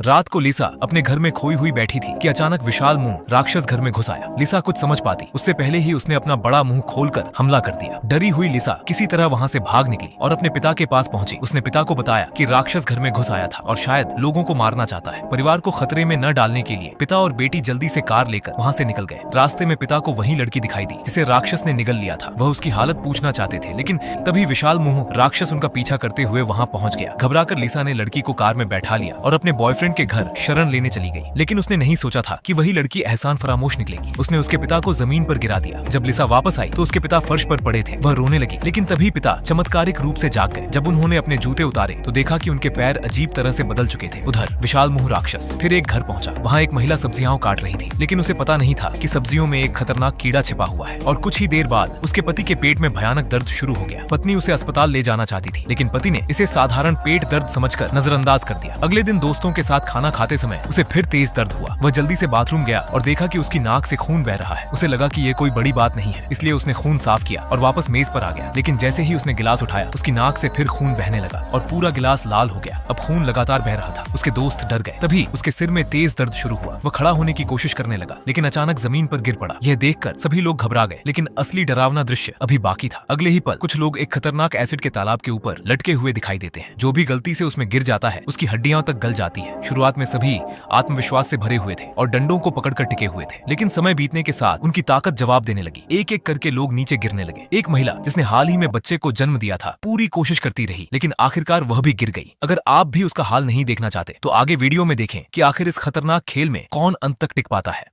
रात को लिसा अपने घर में खोई हुई बैठी थी कि अचानक विशाल मुंह राक्षस घर में घुस आया। लिसा कुछ समझ पाती उससे पहले ही उसने अपना बड़ा मुंह खोलकर हमला कर दिया। डरी हुई लिसा किसी तरह वहां से भाग निकली और अपने पिता के पास पहुंची। उसने पिता को बताया कि राक्षस घर में घुस आया था और शायद लोगों को मारना चाहता है। परिवार को खतरे में न डालने के लिए पिता और बेटी जल्दी से कार लेकर वहां से निकल गए। रास्ते में पिता को वही लड़की दिखाई दी जिसे राक्षस ने निगल लिया था। वह उसकी हालत पूछना चाहते थे, लेकिन तभी विशाल मुंह राक्षस उनका पीछा करते हुए वहां पहुंच गया। घबराकर लिसा ने लड़की को कार में बैठा लिया और अपने बॉयफ्रेंड के घर शरण लेने चली गई। लेकिन उसने नहीं सोचा था कि वही लड़की एहसान फरामोश निकलेगी। उसने उसके पिता को जमीन पर गिरा दिया। जब लिसा वापस आई तो उसके पिता फर्श पर पड़े थे। वह रोने लगी, लेकिन तभी पिता चमत्कारिक रूप से जाग गए। जब उन्होंने अपने जूते उतारे तो देखा कि उनके पैर अजीब तरह से बदल चुके थे। उधर विशाल मुंह राक्षस फिर एक घर पहुंचा। वहां एक महिला सब्जियां काट रही थी, लेकिन उसे पता नहीं था कि सब्जियों में एक खतरनाक कीड़ा छिपा हुआ है। और कुछ ही देर बाद उसके पति के पेट में भयानक दर्द शुरू हो गया। पत्नी उसे अस्पताल ले जाना चाहती थी, लेकिन पति ने इसे साधारण पेट दर्द समझकर नजरअंदाज कर दिया। अगले दिन दोस्तों के साथ खाना खाते समय उसे फिर तेज दर्द हुआ। वह जल्दी से बाथरूम गया और देखा कि उसकी नाक से खून बह रहा है। उसे लगा कि ये कोई बड़ी बात नहीं है, इसलिए उसने खून साफ किया और वापस मेज पर आ गया। लेकिन जैसे ही उसने गिलास उठाया उसकी नाक से फिर खून बहने लगा और पूरा गिलास लाल हो गया। अब खून लगातार बह रहा था। उसके दोस्त डर गए। तभी उसके सिर में तेज दर्द शुरू हुआ। वह खड़ा होने की कोशिश करने लगा, लेकिन अचानक जमीन पर गिर पड़ा। यह देखकर सभी लोग घबरा गए, लेकिन असली डरावना दृश्य अभी बाकी था। अगले ही पल कुछ लोग एक खतरनाक एसिड के तालाब के ऊपर लटके हुए दिखाई देते हैं। जो भी गलती से उसमें गिर जाता है उसकी हड्डियां तक गल जाती है। शुरुआत में सभी आत्मविश्वास से भरे हुए थे और डंडों को पकड़कर टिके हुए थे, लेकिन समय बीतने के साथ उनकी ताकत जवाब देने लगी। एक एक करके लोग नीचे गिरने लगे। एक महिला जिसने हाल ही में बच्चे को जन्म दिया था पूरी कोशिश करती रही, लेकिन आखिरकार वह भी गिर गई। अगर आप भी उसका हाल नहीं देखना चाहते तो आगे वीडियो में देखें कि आखिर इस खतरनाक खेल में कौन अंत तक टिक पाता है।